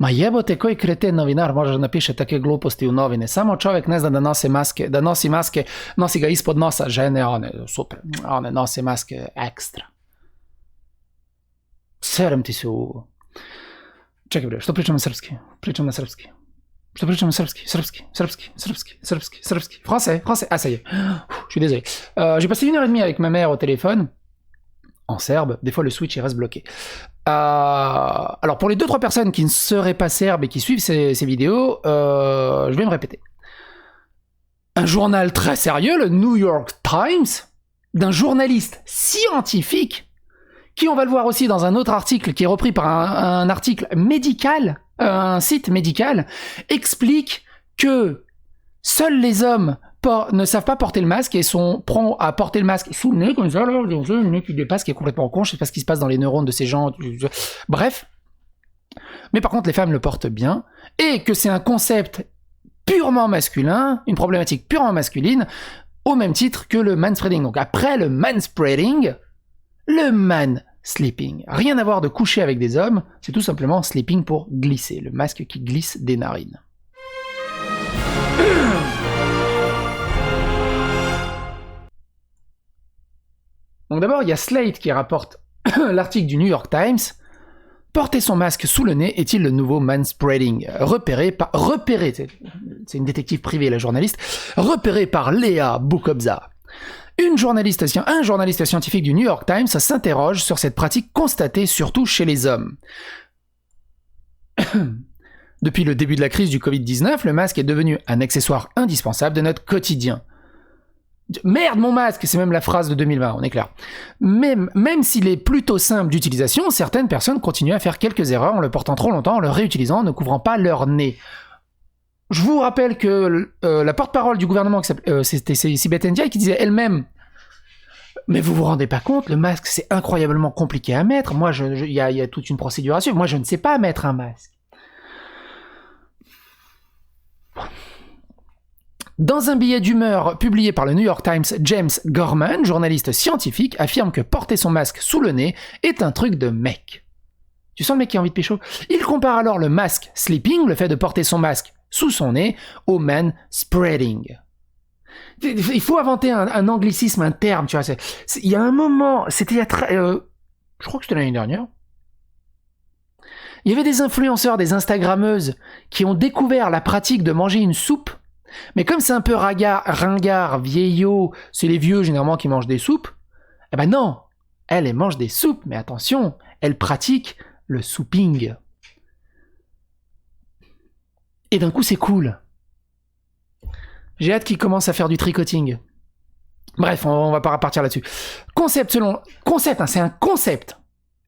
Ma jebote, koji kreten novinar može da napiše takve gluposti u novine? Samo čovjek ne zna da nosi maske, nosi ga ispod nosa, žene, one, super, one nose maske ekstra. Serem ti se u... Čekaj bre, što pričam na srpski? Pričam na srpski. Što pričam na srpski? Srpski. Français. Ah, ça y est. Je suis désolé. J'ai passé 1h30 avec ma mère au téléphone. En serbe, des fois le switch il reste bloqué. Alors pour les 2-3 personnes qui ne seraient pas serbes et qui suivent ces vidéos, je vais me répéter. Un journal très sérieux, le New York Times, d'un journaliste scientifique, qui on va le voir aussi dans un autre article qui est repris par un article médical, un site médical, explique que seuls les hommes ne savent pas porter le masque et sont prompts à porter le masque sous le nez, comme ça, là, le nez qui dépasse, qui est complètement con, je sais pas ce qui se passe dans les neurones de ces gens, bref. Mais par contre, les femmes le portent bien, et que c'est un concept purement masculin, une problématique purement masculine, au même titre que le manspreading. Donc après le manspreading, le mansleeping. Rien à voir de coucher avec des hommes, c'est tout simplement sleeping pour glisser, le masque qui glisse des narines. Donc d'abord, il y a Slate qui rapporte l'article du New York Times. Porter son masque sous le nez est-il le nouveau manspreading? Repéré, c'est une détective privée, la journaliste, repéré par Léa Boukobza. Un journaliste scientifique du New York Times s'interroge sur cette pratique constatée surtout chez les hommes. Depuis le début de la crise du Covid-19, le masque est devenu un accessoire indispensable de notre quotidien. Merde mon masque, c'est même la phrase de 2020, on est clair. Même s'il est plutôt simple d'utilisation, certaines personnes continuent à faire quelques erreurs en le portant trop longtemps, en le réutilisant, en ne couvrant pas leur nez. Je vous rappelle que la porte-parole du gouvernement, c'était Sibeth Ndiaye, qui disait elle-même « Mais vous vous rendez pas compte, le masque c'est incroyablement compliqué à mettre, moi il y a toute une procédure à suivre, moi je ne sais pas mettre un masque. » Dans un billet d'humeur publié par le New York Times, James Gorman, journaliste scientifique, affirme que porter son masque sous le nez est un truc de mec. Tu sens le mec qui a envie de pécho? Il compare alors le masque sleeping, le fait de porter son masque sous son nez, au manspreading. Il faut inventer un anglicisme, un terme, tu vois. Il y a un moment, c'était il y a je crois que c'était l'année dernière. Il y avait des influenceurs, des instagrammeuses qui ont découvert la pratique de manger une soupe. Mais comme c'est un peu ringard, vieillot, c'est les vieux généralement qui mangent des soupes, eh ben non, elles mangent des soupes, mais attention, elles pratiquent le souping. Et d'un coup c'est cool. J'ai hâte qu'ils commencent à faire du tricoting. Bref, on va pas repartir là-dessus. Concept, c'est un concept.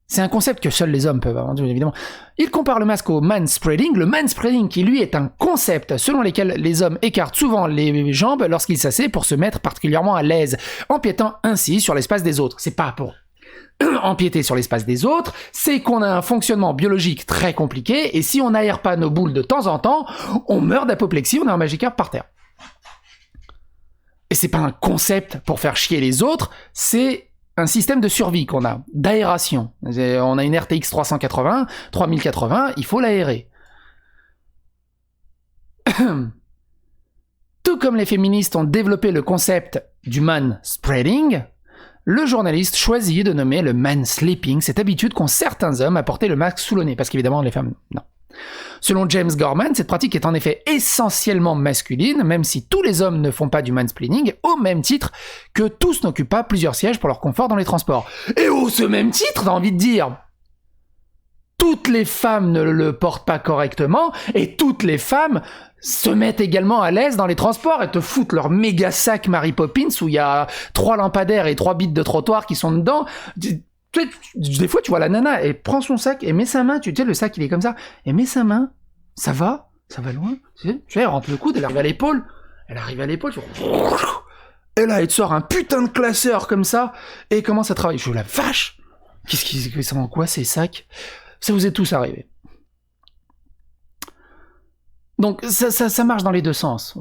C'est un concept que seuls les hommes peuvent avoir, évidemment. Il compare le masque au manspreading. Le manspreading qui, lui, est un concept selon lequel les hommes écartent souvent les jambes lorsqu'ils s'asseyent pour se mettre particulièrement à l'aise, empiétant ainsi sur l'espace des autres. C'est pas pour empiéter sur l'espace des autres, c'est qu'on a un fonctionnement biologique très compliqué, et si on n'aère pas nos boules de temps en temps, on meurt d'apoplexie, on est en Magic Carp par terre. Et c'est pas un concept pour faire chier les autres, c'est un système de survie qu'on a, d'aération. On a une RTX 3080, il faut l'aérer. Tout comme les féministes ont développé le concept du manspreading, le journaliste choisit de nommer le mansleeping, cette habitude qu'ont certains hommes à porter le masque sous le nez, parce qu'évidemment les femmes, non. Selon James Gorman, cette pratique est en effet essentiellement masculine, même si tous les hommes ne font pas du mansplaining, au même titre que tous n'occupent pas plusieurs sièges pour leur confort dans les transports. Et au ce même titre, t'as envie de dire, toutes les femmes ne le portent pas correctement, et toutes les femmes se mettent également à l'aise dans les transports et te foutent leur méga sac Mary Poppins où il y a 3 lampadaires et 3 bits de trottoir qui sont dedans. Des fois, tu vois la nana, elle prend son sac et met sa main, tu sais, le sac il est comme ça, et met sa main, ça va loin, tu sais, elle rentre le coude, elle arrive à l'épaule, tu vois, et là, elle te sort un putain de classeur comme ça, et elle commence à travailler. Je dis, la vache, c'est en quoi ces sacs? Ça vous est tous arrivé. Donc, ça marche dans les deux sens.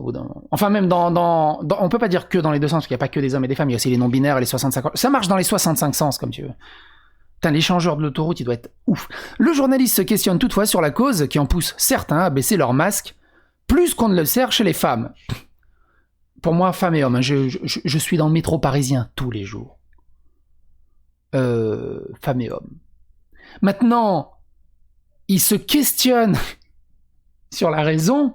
Enfin, même on peut pas dire que dans les deux sens, parce qu'il n'y a pas que des hommes et des femmes, il y a aussi les non-binaires et les 65 ans. Ça marche dans les 65 sens, comme tu veux. Putain, l'échangeur de l'autoroute, il doit être ouf. Le journaliste se questionne toutefois sur la cause qui en pousse certains à baisser leur masque, plus qu'on ne le sert chez les femmes. Pour moi, femmes et hommes, hein, je suis dans le métro parisien tous les jours. Femmes et hommes. Maintenant, ils se questionnent sur la raison.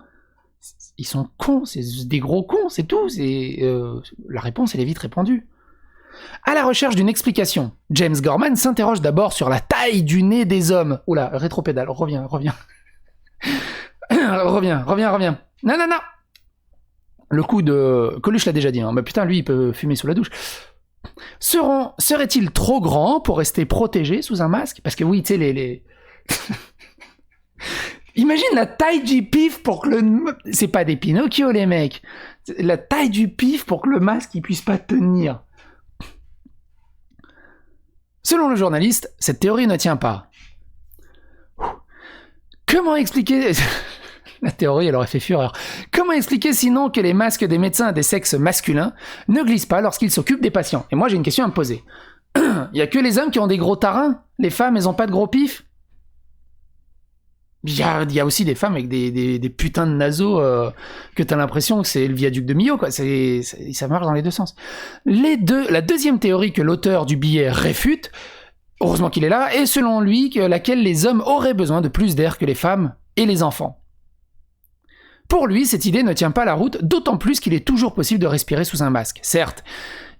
Ils sont cons, c'est des gros cons, c'est tout. La réponse, elle est vite répandue. À la recherche d'une explication, James Gorman s'interroge d'abord sur la taille du nez des hommes. Oula, rétropédale, reviens. reviens. Non. Le coup de... Coluche l'a déjà dit, hein. Bah putain, lui, il peut fumer sous la douche. Serait-il trop grand pour rester protégé sous un masque? Parce que oui, tu sais, les... Imagine la taille du pif pour que le... C'est pas des Pinocchio, les mecs. La taille du pif pour que le masque, il puisse pas tenir. Selon le journaliste, cette théorie ne tient pas. Comment expliquer... La théorie, elle aurait fait fureur. Comment expliquer sinon que les masques des médecins des sexes masculins ne glissent pas lorsqu'ils s'occupent des patients? Et moi, j'ai une question à me poser. Il y a que les hommes qui ont des gros tarins? Les femmes, elles ont pas de gros pifs? Il y a aussi des femmes avec des putains de naseaux que t'as l'impression que c'est le viaduc de Millau, quoi. Ça marche dans les deux sens. La deuxième théorie que l'auteur du billet réfute, heureusement qu'il est là, est selon lui laquelle les hommes auraient besoin de plus d'air que les femmes et les enfants. Pour lui, cette idée ne tient pas la route, d'autant plus qu'il est toujours possible de respirer sous un masque. Certes,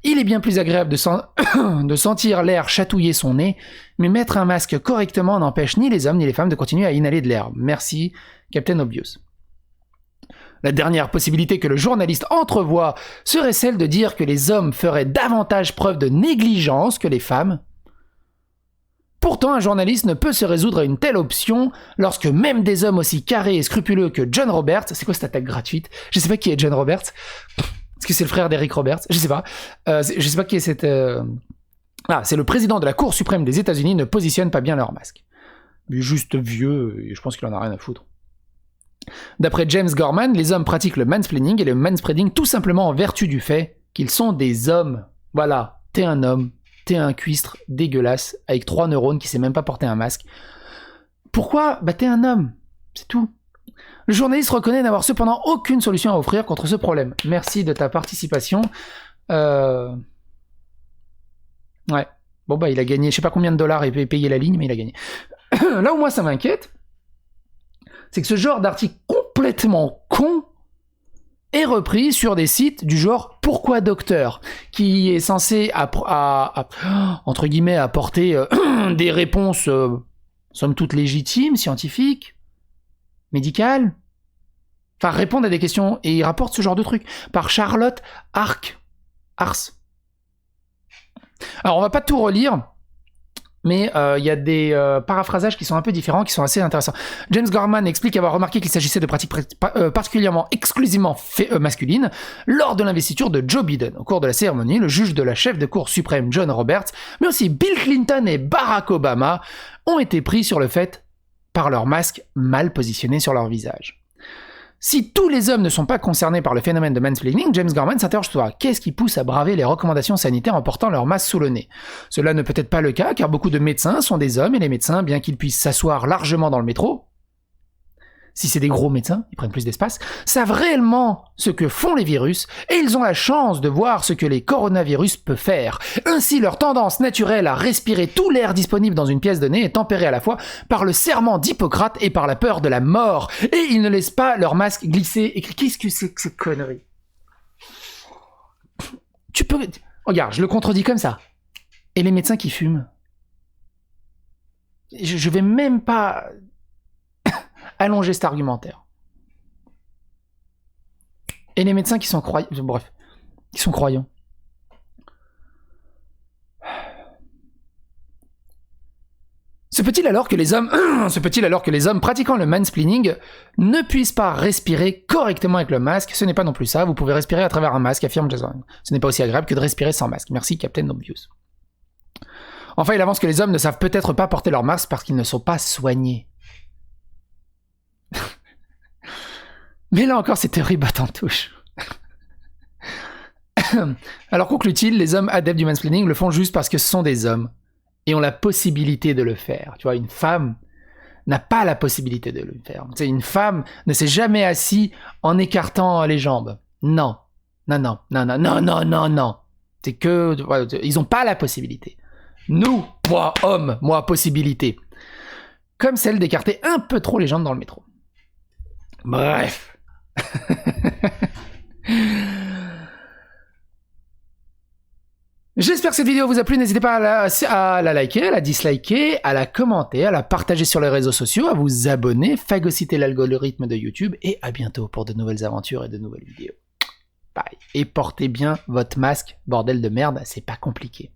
il est bien plus agréable de sentir l'air chatouiller son nez, mais mettre un masque correctement n'empêche ni les hommes ni les femmes de continuer à inhaler de l'air. Merci, Captain Obvious. La dernière possibilité que le journaliste entrevoit serait celle de dire que les hommes feraient davantage preuve de négligence que les femmes. Pourtant, un journaliste ne peut se résoudre à une telle option lorsque même des hommes aussi carrés et scrupuleux que John Roberts... C'est quoi cette attaque gratuite? Je sais pas qui est John Roberts. Est-ce que c'est le frère d'Eric Roberts? Je sais pas. Je sais pas qui est cette... Ah, c'est le président de la Cour suprême des États-Unis ne positionne pas bien leur masque. Il est juste vieux et je pense qu'il en a rien à foutre. D'après James Gorman, les hommes pratiquent le mansplaining et le manspreading tout simplement en vertu du fait qu'ils sont des hommes. Voilà, t'es un homme, t'es un cuistre dégueulasse avec 3 neurones qui sait même pas porter un masque. Pourquoi? Bah t'es un homme, c'est tout. Le journaliste reconnaît n'avoir cependant aucune solution à offrir contre ce problème. Merci de ta participation. Ouais. Bon bah il a gagné je sais pas combien de dollars et payé la ligne, mais il a gagné. Là où moi ça m'inquiète, c'est que ce genre d'article complètement con est repris sur des sites du genre Pourquoi Docteur, qui est censé entre guillemets apporter des réponses somme toute légitimes, scientifiques, médicales, enfin répondre à des questions, et il rapporte ce genre de truc par Charlotte Ars. Alors on va pas tout relire, mais il y a des paraphrasages qui sont un peu différents, qui sont assez intéressants. James Gorman explique avoir remarqué qu'il s'agissait de pratiques particulièrement exclusivement masculines lors de l'investiture de Joe Biden. Au cours de la cérémonie, le juge de la chef de Cour suprême John Roberts, mais aussi Bill Clinton et Barack Obama ont été pris sur le fait par leur masque mal positionné sur leur visage. Si tous les hommes ne sont pas concernés par le phénomène de mansplaining, James Gorman s'interroge sur qu'est-ce qui pousse à braver les recommandations sanitaires en portant leur masque sous le nez. Cela ne peut être pas le cas, car beaucoup de médecins sont des hommes, et les médecins, bien qu'ils puissent s'asseoir largement dans le métro, si c'est des gros médecins, ils prennent plus d'espace, savent réellement ce que font les virus, et ils ont la chance de voir ce que les coronavirus peuvent faire. Ainsi, leur tendance naturelle à respirer tout l'air disponible dans une pièce donnée est tempérée à la fois par le serment d'Hippocrate et par la peur de la mort. Et ils ne laissent pas leur masque glisser. Et qu'est-ce que c'est que cette connerie? Tu peux... Regarde, je le contredis comme ça. Et les médecins qui fument? Je vais même pas... allonger cet argumentaire. Et les médecins qui sont croyants... Bref, qui sont croyants. Se peut-il alors que les hommes pratiquant le mansplaining ne puissent pas respirer correctement avec le masque? Ce n'est pas non plus ça, vous pouvez respirer à travers un masque, affirme Jason. Ce n'est pas aussi agréable que de respirer sans masque. Merci, Captain Obvious. Enfin, il avance que les hommes ne savent peut-être pas porter leur masque parce qu'ils ne sont pas soignés. Mais là encore, ces théories battent en touche. Alors conclut-il, les hommes adeptes du mansplaining le font juste parce que ce sont des hommes et ont la possibilité de le faire. Tu vois, une femme n'a pas la possibilité de le faire. Tu sais, une femme ne s'est jamais assise en écartant les jambes. Non. Non, non, non, non, non, non, non, non. C'est que... Ils n'ont pas la possibilité. Nous, moi, homme, moi, possibilité. Comme celle d'écarter un peu trop les jambes dans le métro. Bref. J'espère que cette vidéo vous a plu. N'hésitez pas à la liker, à la disliker, à la commenter, à la partager sur les réseaux sociaux, à vous abonner, phagocyter l'algorithme de YouTube. Et à bientôt pour de nouvelles aventures et de nouvelles vidéos. Bye. Et portez bien votre masque, bordel de merde, c'est pas compliqué.